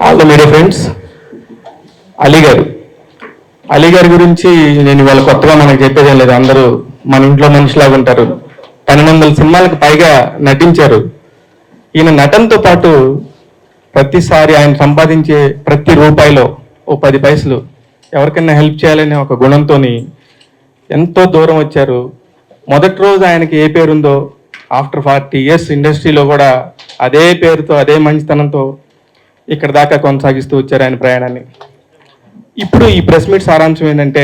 All the media friends, Ali గారి గురించి నేను ఇవాళ కొత్తగా మనకు చెప్పేదేం లేదు. అందరూ మన ఇంట్లో మనిషిలాగా ఉంటారు. 1200 సినిమాలకు పైగా నటించారు. ఈయన నటనతో పాటు ప్రతిసారి ఆయన సంపాదించే ప్రతి రూపాయిలో ఓ 10 పైసలు ఎవరికైనా హెల్ప్ చేయాలనే ఒక గుణంతో ఎంతో దూరం వచ్చారు. మొదటి రోజు ఆయనకి ఏ పేరుందో ఆఫ్టర్ 40 years ఇండస్ట్రీలో కూడా అదే పేరుతో అదే మంచితనంతో ఇక్కడ దాకా కొనసాగిస్తూ వచ్చారు ఆయన ప్రయాణాన్ని. ఇప్పుడు ఈ ప్రెస్ మీట్ సారాంశం ఏంటంటే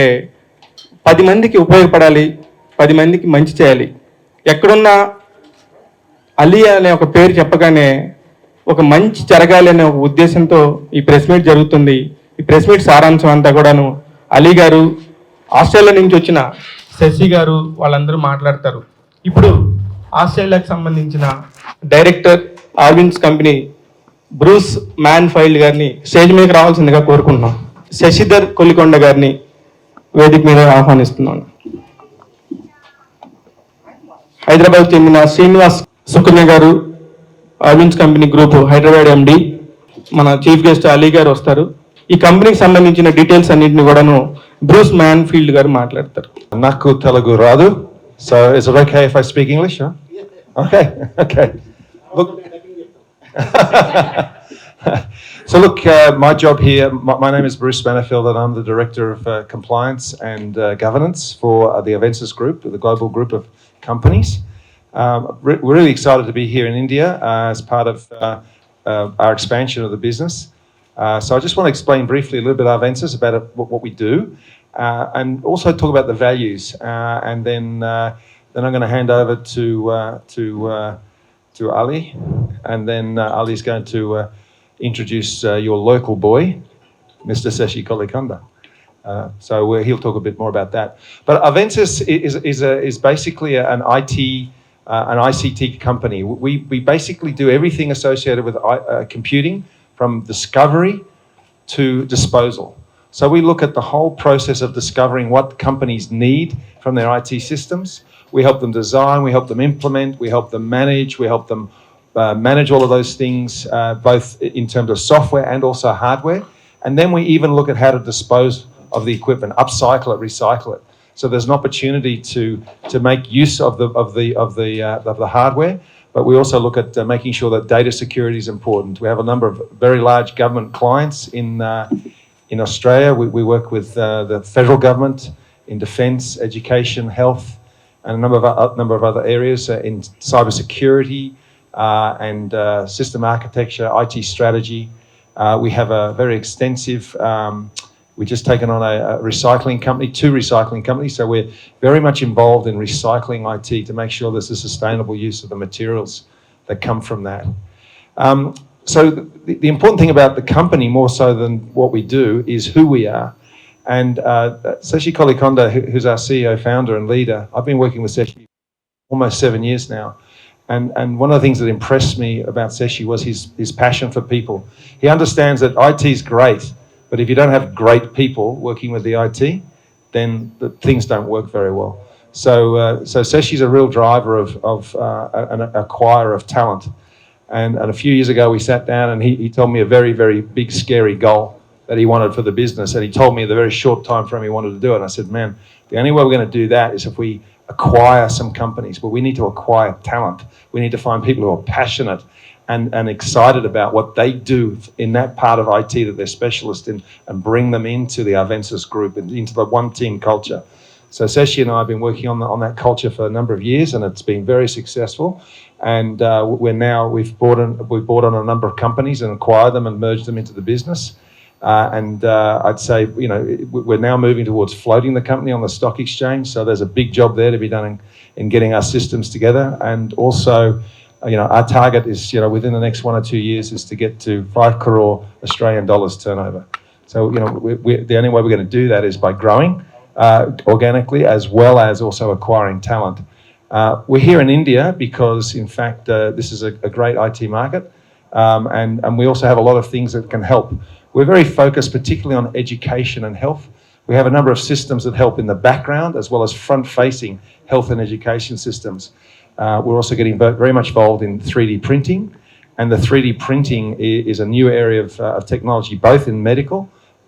10 మందికి ఉపయోగపడాలి, 10 మందికి మంచి చేయాలి. ఎక్కడున్నా అలీ అనే ఒక పేరు చెప్పగానే ఒక మంచి జరగాలి అనే ఒక ఉద్దేశంతో ఈ ప్రెస్ మీట్ జరుగుతుంది. ఈ ప్రెస్ మీట్ సారాంశం అంతా కూడాను అలీ గారు, ఆస్ట్రేలియా నుంచి వచ్చిన శశి గారు వాళ్ళందరూ మాట్లాడతారు. ఇప్పుడు ఆస్ట్రేలియాకి సంబంధించిన డైరెక్టర్ ఆర్విన్స్ కంపెనీ బ్రూస్ మ్యాన్ఫైల్డ్ గారిని స్టేజ్ మీదకి రావాల్సిందిగా కోరుకుంటున్నాం. శశిధర్ కొల్లికొండ గారిని వేదిక మీద ఆహ్వానిస్తున్నాను. హైదరాబాద్ చెందిన శ్రీనివాస్ సుకన్య గారు, ఆర్విన్స్ కంపెనీ గ్రూప్ హైదరాబాద్ ఎండి, మన చీఫ్ గెస్ట్ అలీ గారు వస్తారు. ఈ కంపెనీకి సంబంధించిన డీటెయిల్స్ అన్నింటినీ కూడాను బ్రూస్ మ్యాన్ఫీల్డ్ గారు మాట్లాడతారు. నాకు తెలుగు రాదు, so is it okay if I speak English? Huh? Okay. Look. My job here, my name is Bruce Manifield and I'm the Director of Compliance and Governance for the Avensis Group, the global group of companies. We're really excited to be here in India as part of our expansion of the business. So I just want to explain briefly a little bit about Avensis, about what we do, and also talk about the values. And then I'm going to hand over to Ali, and then Ali's going to introduce your local boy, Mr. Seshi Kolikonda. So he'll talk a bit more about that. But Avensis is basically an ICT company. We basically do everything associated with computing, from discovery to disposal. So we look at the whole process of discovering what companies need from their IT systems. We help them design, we help them implement, we help them manage, we help them manage all of those things, both in terms of software and also hardware. And then we even look at how to dispose of the equipment, upcycle it, recycle it. So there's an opportunity to make use of the hardware, but we also look at making sure that data security is important. We have a number of very large government clients in Australia. We work with the federal government in defence, education, health, and a number of other areas in cybersecurity and system architecture, IT strategy. We have a very extensive. We've just taken on a recycling company, 2 recycling companies, so we're very much involved in recycling IT to make sure there's a sustainable use of the materials that come from that. So the important thing about the company, more so than what we do, is who we are. And Seshi Kolikonda, who's our CEO, founder and leader, I've been working with Seshi almost 7 years now. And one of the things that impressed me about Seshi was his passion for people. He understands that IT is great, but if you don't have great people working with the IT, then things don't work very well. So Seshi's a real driver of an acquirer of talent. And a few years ago, we sat down and he told me a very, very big, scary goal that he wanted for the business. And he told me the very short time frame he wanted to do it. And I said, man, the only way we're going to do that is if we acquire some companies. But we need to acquire talent. We need to find people who are passionate and excited about what they do in that part of IT that they're specialists in, and bring them into the Avensis group and into the one team culture. So Seshi and I have been working on that culture for a number of years, and it's been very successful. And we've brought on a number of companies and acquired them and merged them into the business. I'd say, we're now moving towards floating the company on the stock exchange. So there's a big job there to be done in getting our systems together. And also, our target is, within the next 1 or 2 years is to get to 5 crore Australian dollars turnover. So, the only way we're going to do that is by growing organically, as well as also acquiring talent. We're here in India because, in fact, this is a great IT market. And we also have a lot of things that can help. We're very focused particularly on education and health. We have a number of systems that help in the background as well as front-facing health and education systems. We're also getting very much involved in 3D printing And the 3D printing is a new area of technology, both in medical.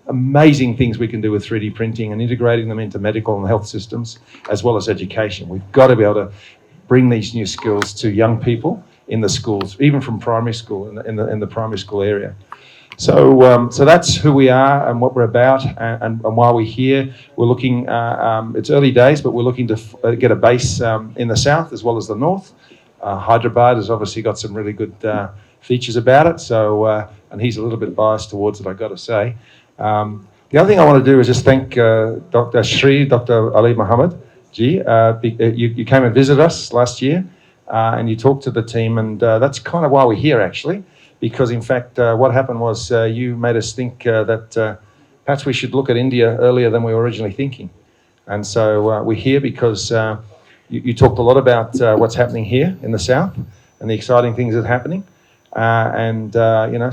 Amazing things we can do with 3D printing and integrating them into medical and health systems, as well as education. We've got to be able to bring these new skills to young people in the schools, even from primary school, in the primary school area. So that's who we are and what we're about, and why we're here. We're looking, it's early days, but we're looking to get a base in the south as well as the north. Hyderabad has obviously got some really good features about it, so, and he's a little bit biased towards it, I've got to say. The other thing I want to do is just thank Dr. Ali Muhammad Ji. You came and visited us last year, and you talked to the team, and that's kind of why we're here, actually. Because in fact, what happened was you made us think that perhaps we should look at India earlier than we were originally thinking. And so we're here because you talked a lot about what's happening here in the south and the exciting things that are happening.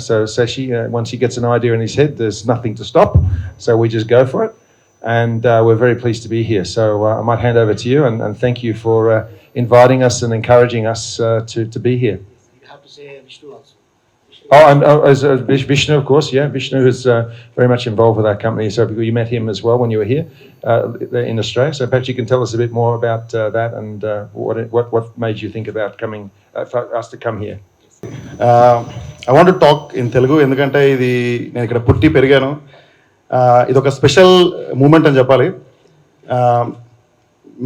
So Seshi, once he gets an idea in his head, there's nothing to stop. So we just go for it. And we're very pleased to be here. So I might hand over to you and thank you for inviting us and encouraging us to be here. You have to say Vishnu also. As Vishnu, of course, yeah. Vishnu is very much involved with our company. So you met him as well when you were here in Australia. So perhaps you can tell us a bit more about that and what made you think about coming for us to come here. I want to talk in Telugu ఎందుకంటే ఇది నేను ఇక్కడ పుట్టి పెరిగాను. ఇది ఒక special moment అని చెప్పాలి.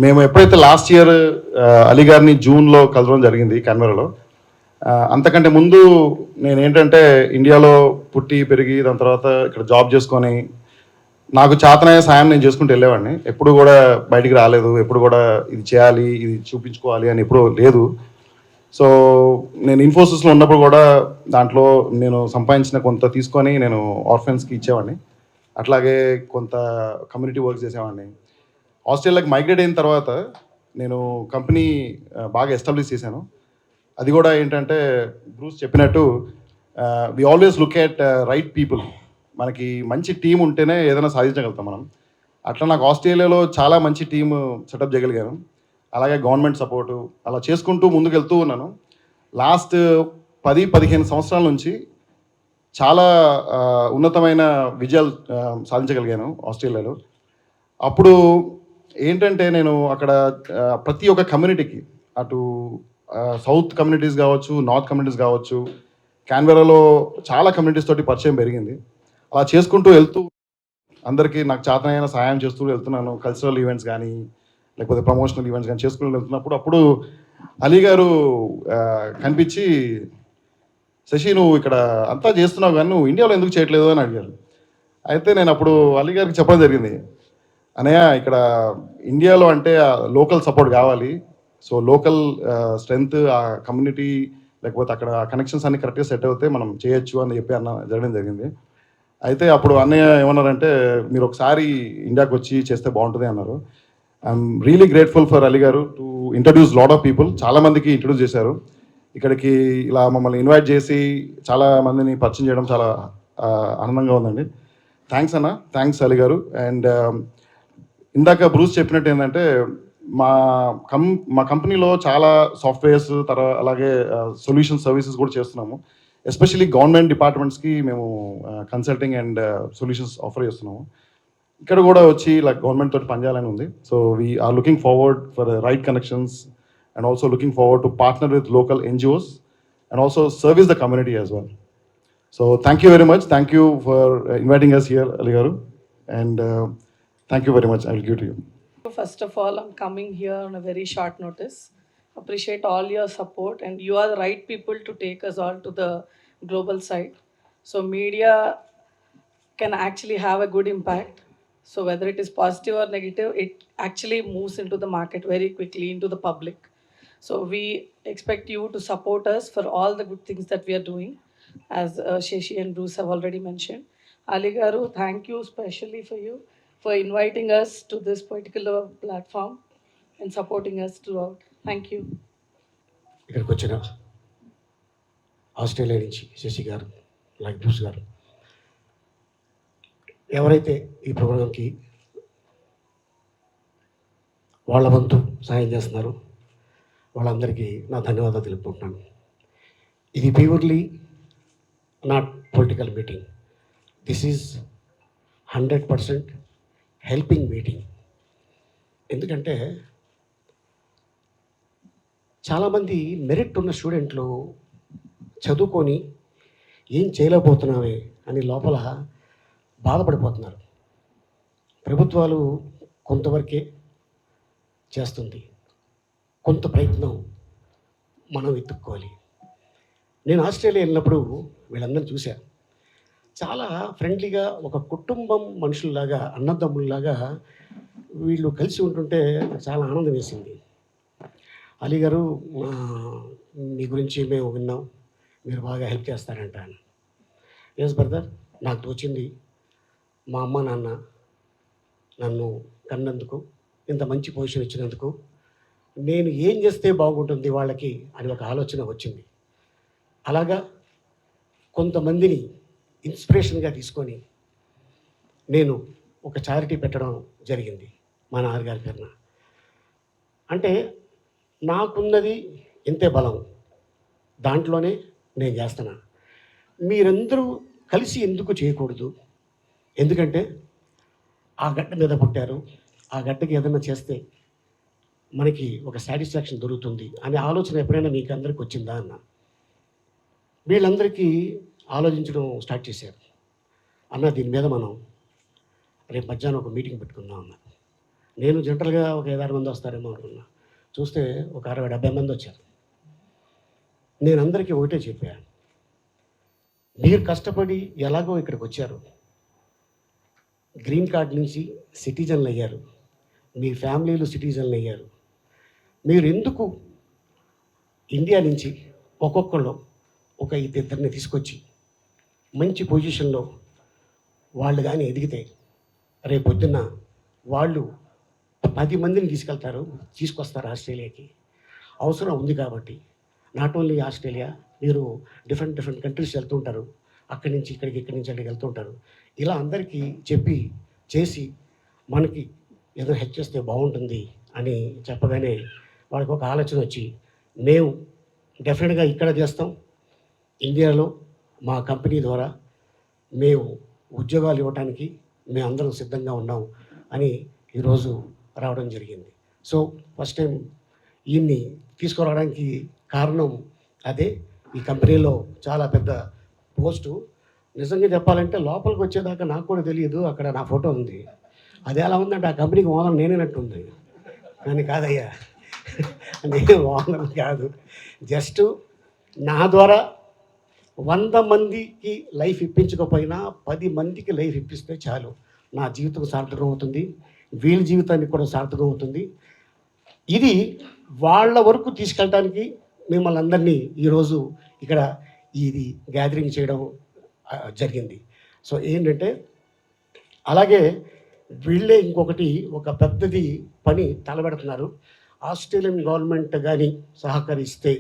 మేము ఎప్పుడైతే లాస్ట్ ఇయర్ అలీ గారిని జూన్లో కలవడం జరిగింది కాన్బెరాలో. అంతకంటే ముందు నేను ఏంటంటే ఇండియాలో పుట్టి పెరిగి దాని తర్వాత ఇక్కడ జాబ్ చేసుకొని నాకు చేతనయ్యే సాయం నేను చేసుకుంటూ వెళ్ళేవాడిని. ఎప్పుడు కూడా బయటికి రాలేదు, ఎప్పుడు కూడా ఇది చేయాలి, ఇది చూపించుకోవాలి అని ఎప్పుడూ లేదు. సో నేను ఇన్ఫోసిస్లో ఉన్నప్పుడు కూడా దాంట్లో నేను సంపాదించిన కొంత తీసుకొని నేను ఆర్ఫెన్స్కి ఇచ్చేవాడిని. అట్లాగే కొంత కమ్యూనిటీ వర్క్ చేసేవాడిని. ఆస్ట్రేలియాకి మైగ్రేట్ అయిన తర్వాత నేను కంపెనీ బాగా ఎస్టాబ్లిష్ చేశాను. అది కూడా ఏంటంటే బ్రూస్ చెప్పినట్టు we always look at right people. మనకి మంచి టీం ఉంటేనే ఏదైనా సాధించగలుగుతాం మనం. అట్లా నాకు ఆస్ట్రేలియాలో చాలా మంచి టీము సెటప్ చేయగలిగాను. అలాగే గవర్నమెంట్ సపోర్టు అలా చేసుకుంటూ ముందుకు వెళ్తూ ఉన్నాను. లాస్ట్ 10-15 సంవత్సరాల నుంచి చాలా ఉన్నతమైన విజయాలు సాధించగలిగాను ఆస్ట్రేలియాలో. అప్పుడు ఏంటంటే నేను అక్కడ ప్రతి ఒక్క కమ్యూనిటీకి, అటు సౌత్ కమ్యూనిటీస్ కావచ్చు, నార్త్ కమ్యూనిటీస్ కావచ్చు, కాన్బెరాలో చాలా కమ్యూనిటీస్ తోటి పరిచయం పెరిగింది. అలా చేసుకుంటూ వెళ్తూ అందరికీ నాకు చేతనైన సహాయం చేస్తూ వెళ్తున్నాను. కల్చరల్ ఈవెంట్స్ కానీ లేకపోతే ప్రమోషనల్ ఈవెంట్స్ కానీ చేసుకుని వెళ్తున్నప్పుడు అప్పుడు అలీ గారు కనిపించి, శశి నువ్వు ఇక్కడ అంతా చేస్తున్నావు కానీ నువ్వు ఇండియాలో ఎందుకు చేయట్లేదు అని అడిగారు. అయితే నేను అప్పుడు అలీ గారికి చెప్పడం జరిగింది, అనయ్య ఇక్కడ ఇండియాలో అంటే లోకల్ సపోర్ట్ కావాలి. సో లోకల్ స్ట్రెంగ్త్, ఆ కమ్యూనిటీ లేకపోతే అక్కడ కనెక్షన్స్ అన్ని కరెక్ట్గా సెట్ అవుతే మనం చేయొచ్చు అని చెప్పి జరగడం జరిగింది. అయితే అప్పుడు అన్నయ్య ఏమన్నారంటే మీరు ఒకసారి ఇండియాకి వచ్చి చేస్తే బాగుంటుంది అన్నారు. I'm really grateful for Ali garu to introduce lot of people. చాలామందికి ఇంట్రడ్యూస్ చేశారు. ఇక్కడికి ఇలా మమ్మల్ని ఇన్వైట్ చేసి చాలా మందిని పరిచయం చేయడం చాలా ఆనందంగా ఉందండి. థ్యాంక్స్ అన్న, థ్యాంక్స్ అలీ గారు. అండ్ ఇందాక బ్రూస్ చెప్పినట్టు ఏంటంటే మా కంపెనీలో చాలా సాఫ్ట్వేర్స్ అలాగే సొల్యూషన్ సర్వీసెస్ కూడా చేస్తున్నాము. ఎస్పెషల్లీ గవర్నమెంట్ డిపార్ట్మెంట్స్కి మేము కన్సల్టింగ్ అండ్ సొల్యూషన్స్ ఆఫర్ చేస్తున్నాము. ఇక్కడ కూడా వచ్చి లైక్ గవర్నమెంట్ తోటి పనిచేయాలని ఉంది. So we are looking forward for right connections and also looking forward to partner with local NGOs and also service the community as well. So thank you very much. Thank you for inviting us here, Ali garu, and thank you very much. I will give to you. First of all, I'm coming here on a very short notice. Appreciate all your support, and you are the right people to take us all to the global side. So media can actually have a good impact. So whether it is positive or negative, it actually moves into the market very quickly, into the public. So we expect you to support us for all the good things that we are doing, as Shashi and Bruce have already mentioned. Ali garu, thank you specially for inviting us to this particular platform and supporting us throughout. Thank you. ఇక్కడికి వచ్చిన Australia నుంచి శశి గారు, like Bruce గారు, ఎవరైతే ఈ ప్రోగ్రాంకి వాళ్ళ వంతు సాయం చేస్తున్నారో వాళ్ళందరికీ నా ధన్యవాదాలు తెలుపుకుంటున్నాను. ఇది purely not political meeting. This is 100% helping meeting. ఎందుకంటే చాలామంది మెరిట్ ఉన్న స్టూడెంట్లు చదువుకొని ఏం చేయలేకపోతున్నామే అని లోపల బాధపడిపోతున్నారు. ప్రభుత్వాలు కొంతవరకే చేస్తుంది, కొంత ప్రయత్నం మనం వెతుక్కోవాలి. నేను ఆస్ట్రేలియా వెళ్ళినప్పుడు వీళ్ళందరినీ చూశాను. చాలా ఫ్రెండ్లీగా ఒక కుటుంబం మనుషుల్లాగా, అన్నదమ్ముల్లాగా వీళ్ళు కలిసి ఉంటుంటే నాకు చాలా ఆనందం వేసింది. అలీ గారు, మీ గురించి మేము విన్నాం, మీరు బాగా హెల్ప్ చేస్తారంట అని. ఎస్ బ్రదర్, నాకు తోచింది మా అమ్మ నాన్న నన్ను కన్నందుకు, ఇంత మంచి పొజిషన్ ఇచ్చినందుకు నేను ఏం చేస్తే బాగుంటుంది వాళ్ళకి అని ఒక ఆలోచన వచ్చింది. అలాగా కొంతమందిని ఇన్స్పిరేషన్గా తీసుకొని నేను ఒక చారిటీ పెట్టడం జరిగింది మా నాన్నగారి పేరున. అంటే నాకున్నది ఇంతే బలం, దాంట్లోనే నేను చేస్తున్నా. మీరందరూ కలిసి ఎందుకు చేయకూడదు? ఎందుకంటే ఆ గడ్డ మీద పుట్టారు, ఆ గడ్డకి ఏదైనా చేస్తే మనకి ఒక సాటిస్ఫాక్షన్ దొరుకుతుంది అనే ఆలోచన ఎప్పుడైనా మీకు అందరికి వచ్చిందా అన్న. వీళ్ళందరికీ ఆలోచించడం స్టార్ట్ చేశారు. అన్న, దీని మీద మనం రేపు మధ్యాహ్నం ఒక మీటింగ్ పెట్టుకుందాం అన్న. నేను జనరల్గా ఒక 5-6 మంది వస్తారేమో అనుకున్నా. చూస్తే ఒక 60-70 మంది వచ్చారు. నేను అందరికీ ఒకటే చెప్పాను, మీరు కష్టపడి ఎలాగో ఇక్కడికి వచ్చారు, గ్రీన్ కార్డ్ నుంచి సిటిజన్లు అయ్యారు, మీ ఫ్యామిలీలు సిటిజన్లు అయ్యారు. మీరు ఎందుకు ఇండియా నుంచి ఒక్కొక్కళ్ళు ఒక 2-3 తీసుకొచ్చి మంచి పొజిషన్లో వాళ్ళు కానీ ఎదిగితే రేపొద్దున్న వాళ్ళు 10 మందిని తీసుకొస్తారు ఆస్ట్రేలియాకి. అవసరం ఉంది కాబట్టి నాట్ ఓన్లీ ఆస్ట్రేలియా, మీరు డిఫరెంట్ కంట్రీస్ వెళ్తుంటారు, అక్కడి నుంచి ఇక్కడికి, ఇక్కడి నుంచి అక్కడికి వెళ్తుంటారు. ఇలా అందరికీ చెప్పి చేసి మనకి ఏదో హెల్ప్ చేస్తే బాగుంటుంది అని చెప్పగానే వాళ్ళకి ఒక ఆలోచన వచ్చి, మేము డెఫినెట్గా ఇక్కడ చేస్తాం, ఇండియాలో మా కంపెనీ ద్వారా మేము ఉద్యోగాలు ఇవ్వడానికి మేము అందరం సిద్ధంగా ఉన్నాం అని ఈరోజు రావడం జరిగింది. సో ఫస్ట్ టైం ఈయన్ని తీసుకురావడానికి కారణం అదే. ఈ కంపెనీలో చాలా పెద్ద పోస్టు. నిజంగా చెప్పాలంటే లోపలికి వచ్చేదాకా నాకు కూడా తెలియదు, అక్కడ నా ఫోటో ఉంది. అది ఎలా ఉందంటే ఆ కంపెనీకి ఓనర్ నేనేనట్టుంది. కానీ కాదయ్యా, నేను ఓనర్ కాదు. జస్ట్ నా ద్వారా 100 మందికి లైఫ్ ఇప్పించకపోయినా 10 మందికి లైఫ్ ఇప్పిస్తే చాలు, నా జీవితం సార్థకం అవుతుంది, వీళ్ళ జీవితానికి కూడా సార్థకం అవుతుంది. ఇది వాళ్ళ వరకు తీసుకెళ్ళడానికి మిమ్మల్ని అందరినీ ఈరోజు ఇక్కడ ఇది గ్యాదరింగ్ చేయడం జరిగింది. సో ఏంటంటే అలాగే వీళ్ళే ఇంకొకటి ఒక పెద్దది పని తలబెడుతున్నారు. ఆస్ట్రేలియన్ గవర్నమెంట్ కానీ సహకరిస్తే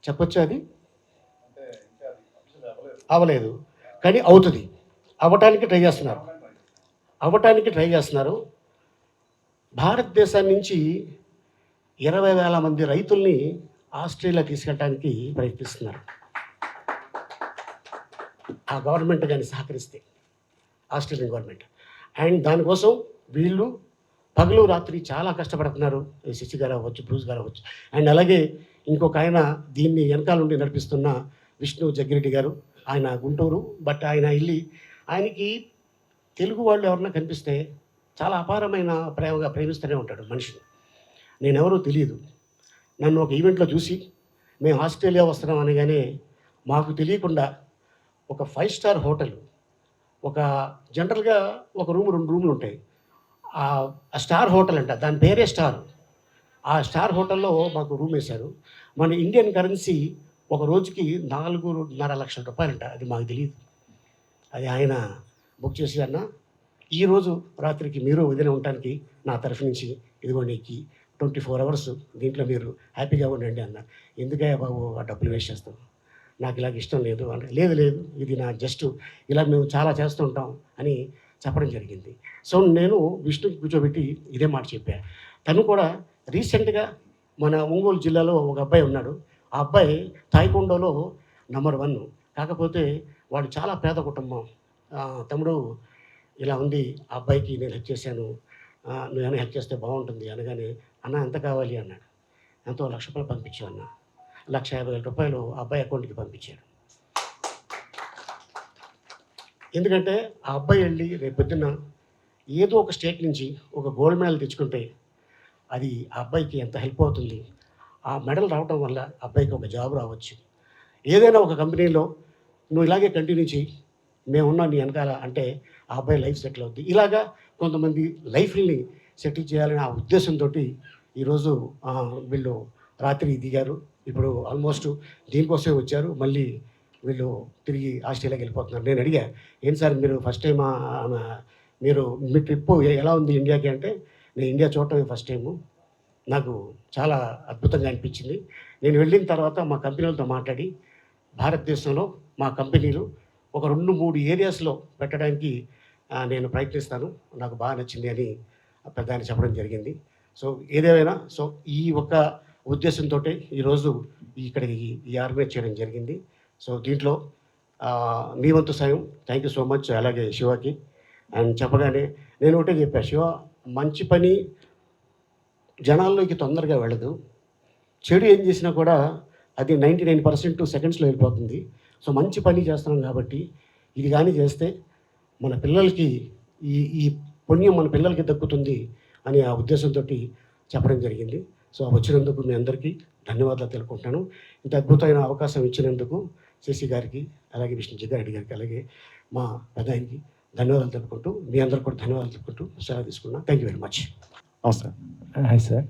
చెప్పొచ్చు, అది అవ్వలేదు కానీ అవుతుంది, అవ్వటానికి ట్రై చేస్తున్నారు. భారతదేశం నుంచి 20,000 మంది రైతుల్ని ఆస్ట్రేలియా తీసుకెళ్ళడానికి ప్రయత్నిస్తున్నారు. ఆ గవర్నమెంట్ కానీ సహకరిస్తే, ఆస్ట్రేలియన్ గవర్నమెంట్. అండ్ దానికోసం వీళ్ళు పగలు రాత్రి చాలా కష్టపడుతున్నారు. శశి గారు అవ్వచ్చు, బ్రూస్ గారు అవ్వచ్చు, అండ్ అలాగే ఇంకొక ఆయన దీన్ని వెనకాల నుండి నడిపిస్తున్న విష్ణు జగ్గిరెడ్డి గారు, ఆయన గుంటూరు. బట్ ఆయన ఆయనకి తెలుగు వాళ్ళు ఎవరన్నా కనిపిస్తే చాలా అపారమైన ప్రేమిస్తూనే ఉంటాడు మనిషిని. నేనెవరో తెలియదు, నన్ను ఒక ఈవెంట్లో చూసి మేము ఆస్ట్రేలియా వస్తున్నాం అనగానే మాకు తెలియకుండా ఒక 5 స్టార్ హోటల్, ఒక జనరల్గా ఒక రూమ్ 2 రూములు ఉంటాయి, ఆ స్టార్ హోటల్ అంట, దాని పేరే స్టార్. ఆ స్టార్ హోటల్లో మాకు రూమ్ వేశారు. మన ఇండియన్ కరెన్సీ ఒక రోజుకి 4.5 లక్షల రూపాయలంట. అది మాకు తెలియదు. అది ఆయన బుక్ చేసి, అన్న ఈరోజు రాత్రికి మీరు వదిలే ఉండటానికి నా తరఫు నుంచి ఇదిగోండి 24 అవర్స్ దీంట్లో మీరు హ్యాపీగా ఉండండి అన్న. ఎందుకయ్యా బాబు ఆ డబ్బులు వేస్ట్ చేస్తాం, నాకు ఇలాగ ఇష్టం లేదు అంటే, లేదు ఇది నా జస్ట్ ఇలా మేము చాలా చేస్తుంటాం అని చెప్పడం జరిగింది. సో నేను విష్ణుకి కూర్చోబెట్టి ఇదే మాట చెప్పాను. తను కూడా రీసెంట్గా మన ఒంగోలు జిల్లాలో ఒక అబ్బాయి ఉన్నాడు, ఆ అబ్బాయి తాయికొండలో #1. కాకపోతే వాడు చాలా పేద కుటుంబం. తమ్ముడు ఇలా ఉంది, ఆ అబ్బాయికి నేను హెల్ప్ చేశాను, నువ్వేమైనా హెల్ప్ చేస్తే బాగుంటుంది అనగానే, అన్న ఎంత కావాలి అన్నాడు. ఎంతో ₹1,00,000 పంపించావు అన్న. ₹1,50,000 ఆ అబ్బాయి అకౌంట్కి పంపించాడు. ఎందుకంటే ఆ అబ్బాయి వెళ్ళి రేపు పొద్దున్న ఏదో ఒక స్టేట్ నుంచి ఒక గోల్డ్ మెడల్ తెచ్చుకుంటే అది ఆ అబ్బాయికి ఎంత హెల్ప్ అవుతుంది. ఆ మెడల్ రావడం వల్ల అబ్బాయికి ఒక జాబ్ రావచ్చు. ఏదైనా ఒక కంపెనీలో నువ్వు ఇలాగే కంటిన్యూ చేయి, మేమున్నాం నీ వెనకాల అంటే ఆ అబ్బాయి లైఫ్ సెటిల్ అవుద్ది. ఇలాగా కొంతమంది లైఫ్ని సెటిల్ చేయాలనే ఆ ఉద్దేశంతో ఈరోజు వీళ్ళు రాత్రి దిగారు. ఇప్పుడు ఆల్మోస్ట్ దీనికోసమే వచ్చారు. మళ్ళీ వీళ్ళు తిరిగి ఆస్ట్రేలియాకి వెళ్ళిపోతున్నారు. నేను అడిగా, ఏంటి సార్ మీరు ఫస్ట్ టైం మీరు మీ ట్రిప్పు ఎలా ఉంది ఇండియాకి అంటే, నేను ఇండియా చూడటమే ఫస్ట్ టైము, నాకు చాలా అద్భుతంగా అనిపించింది. నేను వెళ్ళిన తర్వాత మా కంపెనీలతో మాట్లాడి భారతదేశంలో మా కంపెనీలు ఒక 2-3 ఏరియాస్లో పెట్టడానికి నేను ప్రయత్నిస్తాను, నాకు బాగా నచ్చింది అని పెద్ద ఆయన చెప్పడం జరిగింది. సో ఏదేమైనా ఈ ఒక్క ఉద్దేశంతో ఈరోజు ఇక్కడికి ఈ ఆర్గనైజ్ చేయడం జరిగింది. సో దీంట్లో మీ వంతు సాయం థ్యాంక్ యూ సో మచ్. అలాగే శివకి అండ్ చెప్పగానే నేను ఒకటే చెప్పాను, శివ మంచి పని జనాల్లోకి తొందరగా వెళ్ళదు, చెడు ఏం చేసినా కూడా అది 99% సెకండ్స్లో వెళ్ళిపోతుంది. సో మంచి పని చేస్తున్నాం కాబట్టి ఇది కానీ చేస్తే మన పిల్లలకి ఈ పుణ్యం మన పిల్లలకి దక్కుతుంది అని ఆ ఉద్దేశంతో చెప్పడం జరిగింది. సో వచ్చినందుకు మీ అందరికీ ధన్యవాదాలు తెలుపుకుంటాను. ఇంత అద్భుతమైన అవకాశం ఇచ్చినందుకు శశి గారికి, అలాగే విష్ణుజగ్గారెడ్డి గారికి, అలాగే మా పెద్దాయనకి ధన్యవాదాలు తెలుపుకుంటూ, మీ అందరికి కూడా ధన్యవాదాలు తెలుపుకుంటూ సెలవు తీసుకున్నాను. Thank you very much. నమస్తే. Hi sir.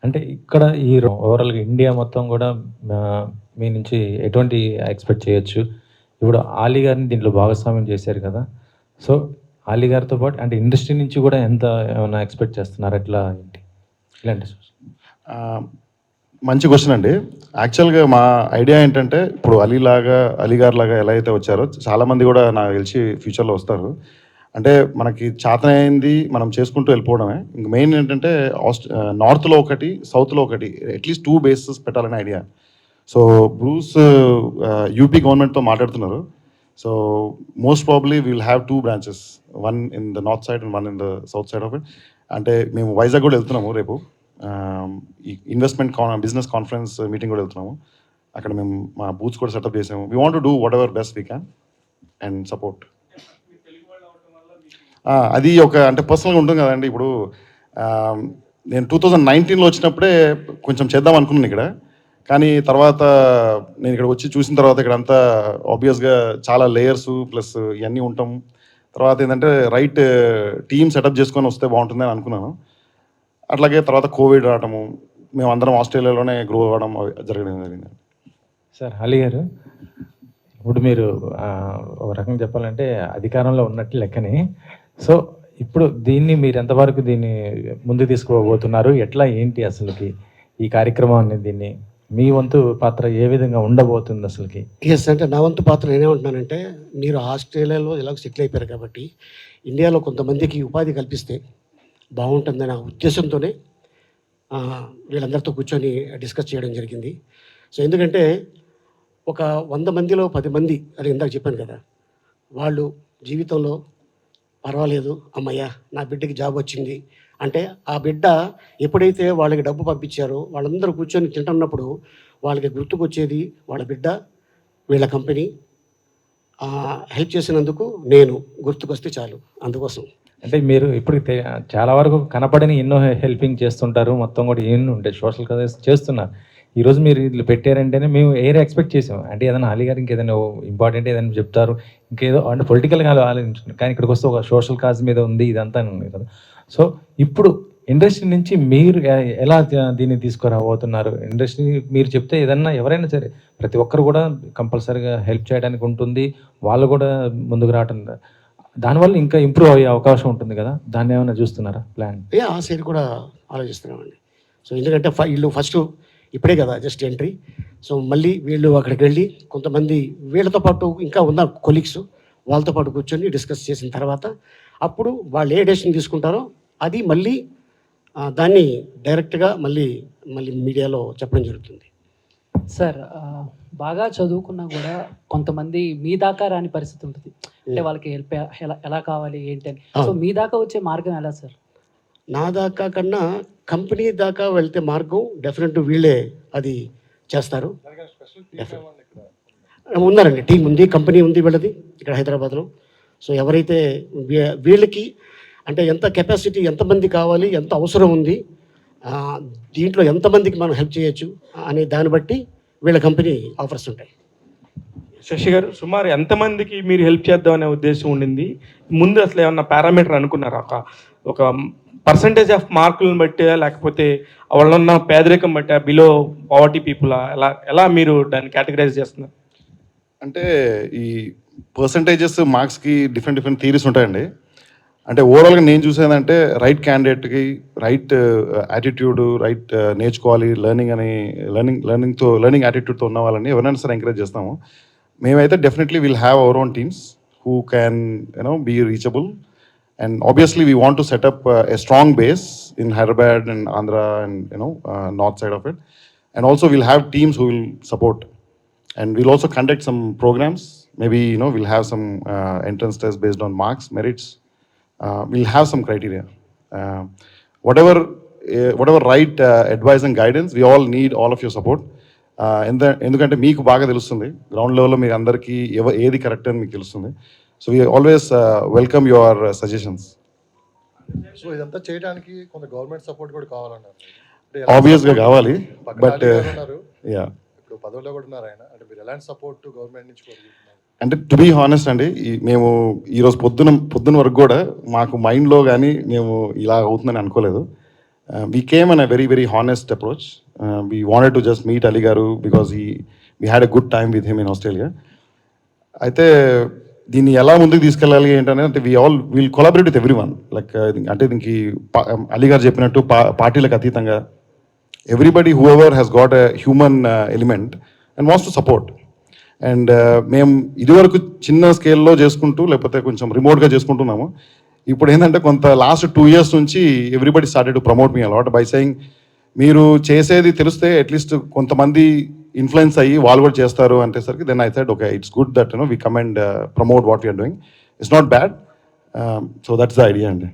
అంటే ఇక్కడ ఈ ఓవరాల్గా ఇండియా మొత్తం కూడా మీ నుంచి ఎటువంటి ఎక్స్పెక్ట్ చేయొచ్చు? ఇప్పుడు ఆలీ గారిని దీంట్లో భాగస్వామ్యం చేశారు కదా, సో ఆలీ గారితో పాటు అంటే ఇండస్ట్రీ నుంచి కూడా ఎంత ఏమైనా ఎక్స్పెక్ట్ చేస్తున్నారు, ఎట్లా ఏంటి ఇలాంటి? మంచి క్వశ్చన్ అండి. యాక్చువల్గా మా ఐడియా ఏంటంటే, ఇప్పుడు అలీ గారు లాగా ఎలా అయితే వచ్చారో చాలామంది కూడా నాకు తెలిసి ఫ్యూచర్లో వస్తారు. అంటే మనకి చేతనైంది మనం చేసుకుంటూ వెళ్ళిపోవడమే. ఇంక మెయిన్ ఏంటంటే నార్త్లో ఒకటి, సౌత్లో ఒకటి, అట్లీస్ట్ 2 బేసెస్ పెట్టాలనే ఐడియా. సో బ్రూస్ యూపీ గవర్నమెంట్తో మాట్లాడుతున్నారు. So most probably will have 2 branches, one in the north side and one in the south side of it. అంటే మేము వైజాగ్ కూడా వెళ్తున్నాము రేపు, ఈ ఇన్వెస్ట్మెంట్ బిజినెస్ కాన్ఫరెన్స్ మీటింగ్ కూడా వెళ్తున్నాము. అక్కడ మేము మా బూత్స్ కూడా సెటప్ చేసాము. We want to do what ever best we can and support. అది ఒక అంటే పర్సనల్గా ఉంటుంది కదండి. ఇప్పుడు నేను 2019లో వచ్చినప్పుడే కొంచెం చేద్దాం అనుకున్నాను ఇక్కడ, కానీ తర్వాత నేను ఇక్కడ వచ్చి చూసిన తర్వాత ఇక్కడ అంతా ఆబ్వియస్గా చాలా లేయర్స్ ప్లస్ ఇవన్నీ ఉంటాం. తర్వాత ఏంటంటే రైట్ టీమ్ సెటప్ చేసుకొని వస్తే బాగుంటుంది అని అనుకున్నాను. అట్లాగే తర్వాత కోవిడ్ రావటము, మేము అందరం ఆస్ట్రేలియాలోనే గ్రో అవ్వడం జరిగింది. సార్ అలీ గారు, ఇప్పుడు మీరు ఒక రకంగా చెప్పాలంటే అధికారంలో ఉన్నట్టు లెక్కని, సో ఇప్పుడు దీన్ని మీరు ఎంతవరకు దీన్ని ముందు తీసుకోబోతున్నారు, ఎట్లా ఏంటి అసలుకి ఈ కార్యక్రమాన్ని, దీన్ని మీ వంతు పాత్ర ఏ విధంగా ఉండబోతుంది అసలుకి? ఎస్, అంటే నా వంతు పాత్ర నేనేమంటున్నానంటే, మీరు ఆస్ట్రేలియాలో ఇలా సెటిల్ అయిపోయారు కాబట్టి ఇండియాలో కొంతమందికి ఉపాధి కల్పిస్తే బాగుంటుందనే ఉద్దేశంతోనే వీళ్ళందరితో కూర్చొని డిస్కస్ చేయడం జరిగింది. సో ఎందుకంటే ఒక 100 మందిలో 10 మంది అని ఇందాక చెప్పాను కదా, వాళ్ళు జీవితంలో పర్వాలేదు అమ్మయ్య నా బిడ్డకి జాబ్ వచ్చింది అంటే, ఆ బిడ్డ ఎప్పుడైతే వాళ్ళకి డబ్బు పంపించారో వాళ్ళందరూ కూర్చొని తింటున్నప్పుడు వాళ్ళకి గుర్తుకొచ్చేది వాళ్ళ బిడ్డ, వీళ్ళ కంపెనీ హెల్ప్ చేసినందుకు నేను గుర్తుకొస్తే చాలు. అందుకోసం అంటే మీరు ఇప్పుడు చాలా వరకు కనపడని ఎన్నో హెల్పింగ్ చేస్తుంటారు, మొత్తం కూడా ఎన్నో ఉంటాయి, సోషల్ కజెస్ చేస్తున్నారు. ఈరోజు మీరు ఇట్లా పెట్టారంటేనే మేము ఎక్స్పెక్ట్ చేసాం, అంటే ఏదైనా అలీ గారు ఇంకేదైనా ఇంపార్టెంట్ ఏదైనా చెప్తారు, ఇంకేదో అంటే పొలిటికల్గా ఆలోచించుకున్నారు, కానీ ఇక్కడికి వస్తే ఒక సోషల్ కాజ్ మీద ఉంది ఇదంతా ఉంది కదా. సో ఇప్పుడు ఇండస్ట్రీ నుంచి మీరు ఎలా దీన్ని తీసుకురాబోతున్నారు? ఇండస్ట్రీ మీరు చెప్తే ఏదన్నా ఎవరైనా సరే ప్రతి ఒక్కరు కూడా కంపల్సరీగా హెల్ప్ చేయడానికి ఉంటుంది, వాళ్ళు కూడా ముందుకు రావటం, దానివల్ల ఇంకా ఇంప్రూవ్ అయ్యే అవకాశం ఉంటుంది కదా, దాన్ని ఏమైనా చూస్తున్నారా ప్లాన్? ఆ సైడ్ కూడా ఆలోచిస్తున్నామండి. సో ఎందుకంటే వీళ్ళు ఫస్ట్ ఇప్పుడే కదా జస్ట్ ఎంట్రీ, సో మళ్ళీ వీళ్ళు అక్కడికి వెళ్ళి కొంతమంది వీళ్ళతో పాటు ఇంకా ఉన్న కొలీగ్స్ వాళ్ళతో పాటు కూర్చొని డిస్కస్ చేసిన తర్వాత అప్పుడు వాళ్ళు ఏ డెసిషన్ తీసుకుంటారో అది మళ్ళీ దాన్ని డైరెక్ట్గా మళ్ళీ మీడియాలో చెప్పడం జరుగుతుంది. సార్ బాగా చదువుకున్నా కూడా కొంతమంది మీ దాకా రాని పరిస్థితి ఉంటుంది. అంటే వాళ్ళకి హెల్ప్ ఎలా కావాలి ఏంటి అని. సో మీ దాకా వచ్చే మార్గం ఎలా సార్? నా దాకా కన్నా కంపెనీ దాకా వెళ్తే మార్గం డెఫినెట్ వీళ్ళే అది చేస్తారు. ఉన్నారండి, టీం ఉంది, కంపెనీ ఉంది వీళ్ళది ఇక్కడ హైదరాబాద్లో. సో ఎవరైతే వీళ్ళకి అంటే ఎంత కెపాసిటీ, ఎంతమంది కావాలి, ఎంత అవసరం ఉంది, దీంట్లో ఎంతమందికి మనం హెల్ప్ చేయొచ్చు అనే దాన్ని బట్టి వీళ్ళ కంపెనీ ఆఫర్స్ ఉంటాయి. శశి గారు, సుమారు ఎంతమందికి మీరు హెల్ప్ చేద్దామనే ఉద్దేశం ఉండింది? ముందు అసలు ఏమన్నా పారామీటర్ అనుకున్నారా? ఒక పర్సంటేజ్ ఆఫ్ మార్కులను బట్టి, లేకపోతే వాళ్ళున్న పేదరికం బట్టి, బిలో పవర్టీ పీపుల్, ఎలా మీరు దాన్ని కేటగరైజ్ చేస్తున్నారు? అంటే ఈ పర్సంటేజెస్ మార్క్స్కి డిఫరెంట్ థియరీస్ ఉంటాయండి. అంటే ఓవరాల్గా నేను చూసేదంటే రైట్ క్యాండిడేట్కి రైట్ యాటిట్యూడ్, రైట్ నేర్చుకోవాలి, లెర్నింగ్ యాటిట్యూడ్తో ఉన్న వాళ్ళని ఎవరైనా సరే ఎంకరేజ్ చేస్తాము. మేమైతే definitely will have our own teams who can be reachable. And obviously, we want to set up a strong base in Hyderabad and Andhra and north side of it. And also, we'll have teams who will support. And we'll also conduct some programs. Maybe we'll have some entrance tests based on marks, merits. We'll have some criteria. Whatever right advice and guidance, we all need all of your support. ఎందుకంటే మీకు బాగా తెలుస్తుంది ground లెవెల్లో మీకు అందరికీ ఏది correct అని మీకు తెలుస్తుంది. So we always welcome your suggestions. So ఇదంతా చేయడానికి కొంత గవర్నమెంట్ సపోర్ట్ కూడా కావాలన్నారు. ఆబ్వియస్గా కావాలి, బట్ యా ఇప్పుడు పదవిలో కూడా ఉన్నారు ఆయన. అంటే మీరు ఎలాంటి సపోర్ట్ గవర్నమెంట్ నుంచి కోరుకుంటున్నారు? అంటే టు బీ హానెస్ట్ అండి, మేము ఈరోజు పొద్దున వరకు కూడా మాకు మైండ్లో కానీ మేము ఇలా అవుతుందని అనుకోలేదు. We came on a very honest approach. We wanted to just meet Ali Garu because we had a good time with him in Australia. అయితే దీన్ని ఎలా ముందుకు తీసుకెళ్ళాలి ఏంటంటే will collaborate with everyone. Like అంటే దీనికి అలీ గారు చెప్పినట్టు పార్టీలకు అతీతంగా everybody who ever has got a human element and wants to support. And మేము ఇదివరకు చిన్న స్కేల్లో చేసుకుంటూ లేకపోతే కొంచెం రిమోట్గా చేసుకుంటున్నాము. ఇప్పుడు ఏంటంటే కొంత లాస్ట్ 2 years నుంచి everybody started to promote me a lot by saying మీరు చేసేది తెలిస్తే అట్లీస్ట్ కొంతమంది ఇన్ఫ్లుయెన్స్ అయ్యి వాళ్ళు కూడా చేస్తారు అంటేసరికి then I said okay, it's good that we come and promote what we are doing. It's not bad. So that's the idea అండి.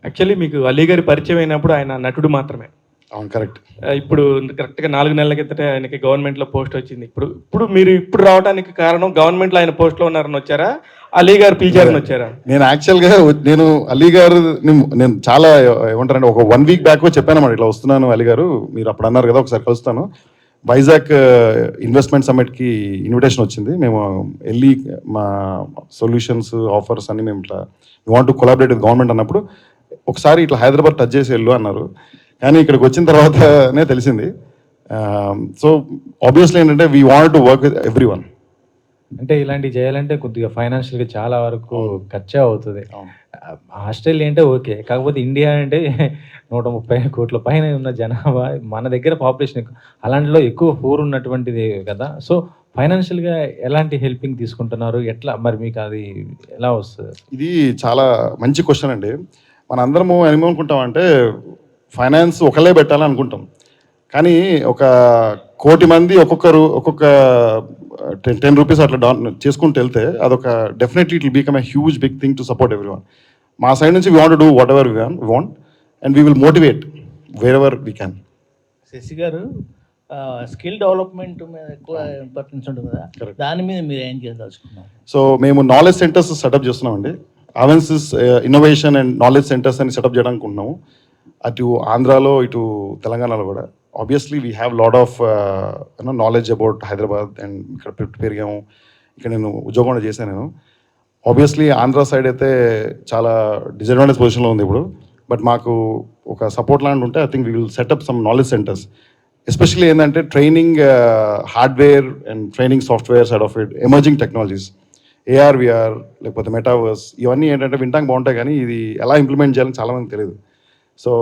యాక్చువల్లీ మీకు అలీ గారి పరిచయం అయినప్పుడు ఆయన నటుడు మాత్రమే. అవును, కరెక్ట్. ఇప్పుడు కరెక్ట్గా 4 నెలల క్రితమే ఆయనకి గవర్నమెంట్లో పోస్ట్ వచ్చింది. ఇప్పుడు రావడానికి కారణం గవర్నమెంట్లో ఆయన పోస్ట్లో ఉన్నారని వచ్చారా, అలీ గారు పిలిచారని వచ్చారా? నేను యాక్చువల్గా అలీ గారు నేను చాలా ఏమంటారంటే ఒక 1 week బ్యాక్ చెప్పానమాట, ఇట్లా వస్తున్నాను అలీ గారు, మీరు అప్పుడు అన్నారు కదా ఒకసారి కలుస్తాను. వైజాగ్ ఇన్వెస్ట్మెంట్ సమ్మిట్కి ఇన్విటేషన్ వచ్చింది. మేము వెళ్ళి మా సొల్యూషన్స్ ఆఫర్స్ అన్ని మేము ఇట్లా want to collaborate with government అన్నప్పుడు ఒకసారి ఇట్లా హైదరాబాద్ టచ్ చేసి వెళ్ళు అన్నారు. కానీ ఇక్కడికి వచ్చిన తర్వాతనే తెలిసింది. సో ఆబ్వియస్లీ ఏంటంటే we want to work with every one. అంటే ఇలాంటివి చేయాలంటే కొద్దిగా ఫైనాన్షియల్గా చాలా వరకు ఖర్చే అవుతుంది. ఆస్ట్రేలియా అంటే ఓకే, కాకపోతే ఇండియా అంటే 130 కోట్ల పైన ఉన్న జనాభా, మన దగ్గర పాపులేషన్ ఎక్కువ, అలాంటిలో ఎక్కువ పూర్ ఉన్నటువంటిది కదా. సో ఫైనాన్షియల్గా ఎలాంటి హెల్పింగ్ తీసుకుంటున్నారు, ఎట్లా మరి మీకు అది ఎలా వస్తుంది? ఇది చాలా మంచి క్వశ్చన్ అండి. మన అందరము ఏమనుకుంటామంటే ఫైనాన్స్ ఒకళ్ళే పెట్టాలని అనుకుంటాం, కానీ 1 కోటి మంది ఒక్కొక్క 10 రూపీస్ అట్లా డౌన్ చేసుకుంటూ వెళ్తే అదొక definitely it will become a huge big thing to support everyone. మా సైడ్ నుంచి we want to do whatever we want and we will motivate wherever we can. Shashi garu, skill development మీద ఎక్కువ importance ఉంటుంది కదా, దాని మీద మీరు ఏం చేయదలుచుకున్నారు? సో మేము నాలెడ్జ్ సెంటర్స్ సెటప్ చేస్తున్నామండి. అవెన్సిస్ ఇన్నోవేషన్ అండ్ నాలెడ్జ్ సెంటర్స్ అని సెటప్ చేయడానికి ఉన్నాము. అటు ఆంధ్రాలో ఇటు తెలంగాణలో కూడా. Obviously we have lot of knowledge about Hyderabad and ఇక్కడ పెరిగాము, ఇక్కడ నేను ఉద్యోగం కూడా చేశాను నేను. ఆబ్వియస్లీ ఆంధ్ర సైడ్ అయితే చాలా డిసడ్వాంటేజ్ పొజిషన్లో ఉంది ఇప్పుడు, బట్ మాకు ఒక సపోర్ట్ లాంటి ఉంటే I think we will set up some knowledge centres. Especially ఏంటంటే training hardware and training software side of it, emerging technologies, AR VR లేకపోతే మెటావర్స్, ఇవన్నీ ఏంటంటే వింటానికి బాగుంటాయి కానీ ఇది ఎలా ఇంప్లిమెంట్ చేయాలని చాలామందికి తెలియదు. So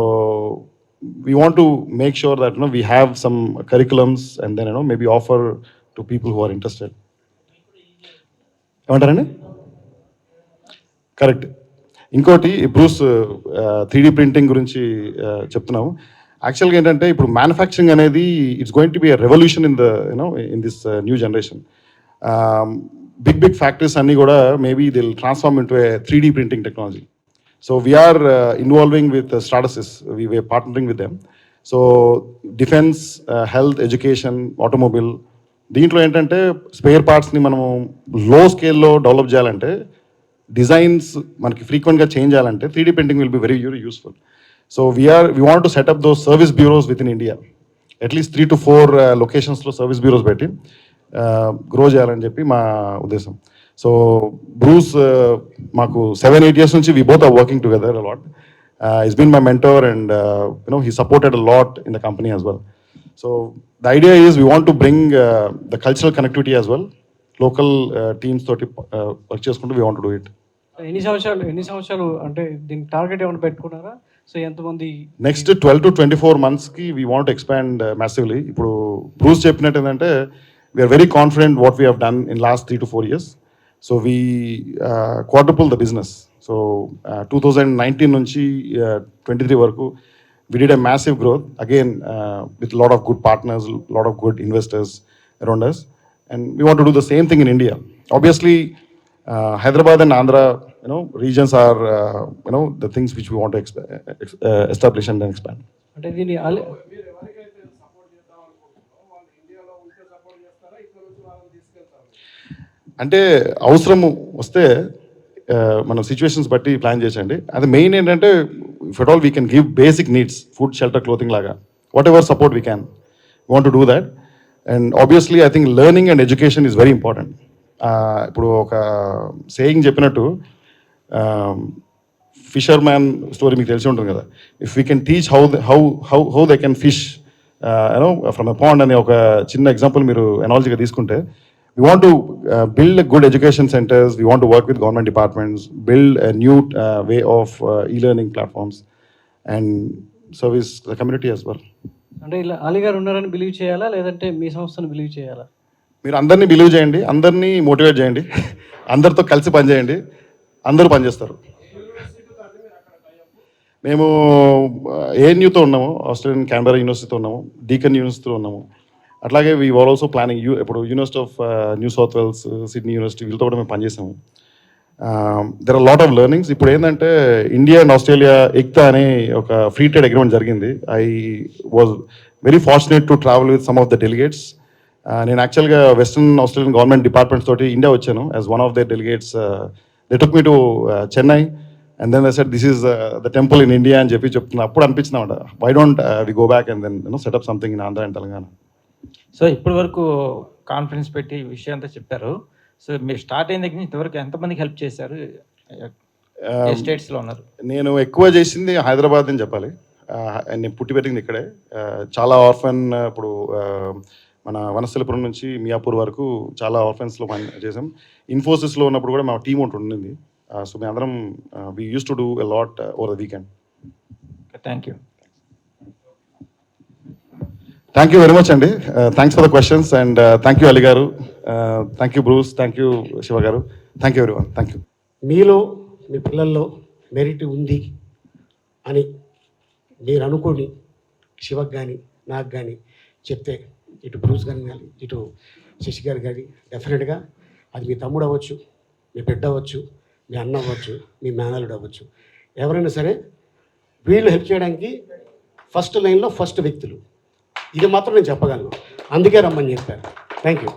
we want to make sure that we have some curriculums and then maybe offer to people who are interested. ఏమంటారండి? కరెక్ట్. ఇంకోటి బ్రూస్ 3D ప్రింటింగ్ గురించి చెప్తున్నాము. యాక్చువల్గా ఏంటంటే ఇప్పుడు మ్యానుఫ్యాక్చరింగ్ అనేది it's going to be a revolution in the you know in this new generation. Big factories అన్నీ కూడా maybe they'll transform into a 3D printing technology. So we are involving with Stratasys. We were partnering with them. So defense, health, education, automobile, దీంట్లో ఏంటంటే spare పార్ట్స్ని మనము లో స్కేల్లో develop చేయాలంటే, designs మనకి ఫ్రీక్వెంట్గా చేంజ్ చేయాలంటే 3D printing will be very useful. So we want to set up those service bureaus with in India. At least 3 to 4 లొకేషన్స్లో సర్వీస్ బ్యూరోస్ పెట్టి గ్రో చేయాలని చెప్పి మా ఉద్దేశం. సో బ్రూస్ మాకు 7-8 years నుంచి we both are working together a lot. He's been my mentor and you know he supported a lot in the company as well. So the idea is we want to bring the cultural connectivity as well. Local teams తోటి work చేసుకుంటూ we want to do it. ఎన్ని సంవత్సరాలు అంటే దీనికి target ఏమైనా పెట్టుకున్నారా? So ఎంతమంది next 12 to 24 monthsకి we want to expand massively. ఇప్పుడు బ్రూస్ చెప్పినట్టు ఏంటంటే we are very confident what we have done in last 3 to 4 years. So we quadruple the business. So 2019 నుంచి 23 వరకు we did a massive growth again with a lot of good partners, a lot of good investors around us, and we want to do the same thing in India. Obviously Hyderabad and Andhra, you know, regions are you know, the things which we want to establish and then expand. అంటే దీన్ని అంటే అవసరం వస్తే మనం situations బట్టి plan చేసండి. అది main ఏంటంటే if at all we can give basic needs, food, shelter, clothing లాగా whatever support we can want to do that. And obviously I think learning and education is very important. ఇప్పుడు ఒక saying చెప్పినట్టు fissure man story మీకు తెలిసి ఉంటుంది కదా. If we can teach how they can fish you know from a pond అనే ఒక చిన్న ఎగ్జాంపుల్ మీరు ఎనాలజీగా తీసుకుంటే, we want to build a good education centers, we want to work with government departments, build a new way of e-learning platforms and service the community as well. అంటే ఇలా అలీ గారు ఉన్నారని believe చేయాలా, లేదంటే మీ సంస్థను బిలీవ్ చేయాలా? మీరు అందరినీ బిలీవ్ చేయండి, అందరినీ మోటివేట్ చేయండి, అందరితో కలిసి పనిచేయండి, అందరూ పనిచేస్తారు. మేము ఏఎన్యూతో ఉన్నాము, ఆస్ట్రేలియన్ క్యాన్బెరా యూనివర్సిటీతో ఉన్నాము, డీకన్ యూనివర్సిటీతో ఉన్నాము. అట్లాగే వీ ఆర్ ఆల్సో ప్లానింగ్ ఇప్పుడు university of New South Wales, Sydney university వీళ్ళతో కూడా మేము పనిచేసాము. There are lot of learnings. ఇప్పుడు ఏంటంటే ఇండియా అండ్ ఆస్ట్రేలియా ఎక్తా అనే ఒక ఫ్రీ ట్రేడ్ అగ్రిమెంట్ జరిగింది. I was very fortunate to travel with some of the delegates. నేను యాక్చువల్గా వెస్టర్న్ ఆస్ట్రేలియన్ గవర్నమెంట్ డిపార్ట్మెంట్స్ తోటి ఇండియా వచ్చాను as one of the delegates. They took me to Chennai and then they said this is the temple in India అని చెప్తున్నా. అప్పుడు అనిపించినామంట, why don't we go back and then set up something in Andhra and Telangana. So ఇప్పటి వరకు conference పెట్టి విషయం అంతా చెప్పారు. సో మీరు స్టార్ట్ అయిన దగ్గర నుంచి ఇంతవరకు ఎంతమందికి హెల్ప్ చేశారు? స్టేట్స్లో ఉన్నారు. నేను ఎక్కువ చేసింది హైదరాబాద్ అని చెప్పాలి. నేను పుట్టి పెట్టింది ఇక్కడే. చాలా ఆర్ఫన్, ఇప్పుడు మన వనస్థలిపురం నుంచి మియాపూర్ వరకు చాలా ఆర్ఫన్స్లో పని చేసాం. ఇన్ఫోసిస్లో ఉన్నప్పుడు కూడా మా టీం ఒకటి ఉండింది. సో మేము అందరం we use to do a lot over the weekend. Thank you. Thank you very much అండి. Thanks for the questions and thank you Ali garu, thank you Bruce, thank you Shiva garu, thank you everyone. Thank you. మీలో మీ పిల్లల్లో merit ఉంది అని మీరు అనుకోని శివకు కానీ నాకు కానీ చెప్తే, ఇటు బ్రూస్ గారు కానీ ఇటు శశి గారు కానీ డెఫినెట్గా అది మీ తమ్ముడు అవ్వచ్చు, మీ బిడ్డ అవ్వచ్చు, మీ అన్న అవ్వచ్చు, మీ మేనల్లుడు అవ్వచ్చు, ఎవరైనా సరే వీళ్ళు హెల్ప్ చేయడానికి ఫస్ట్ లైన్లో ఫస్ట్ వ్యక్తులు. ఇది మాత్రం నేను చెప్పగలను, అందుకే రమ్మని చెప్పాను. Thank you.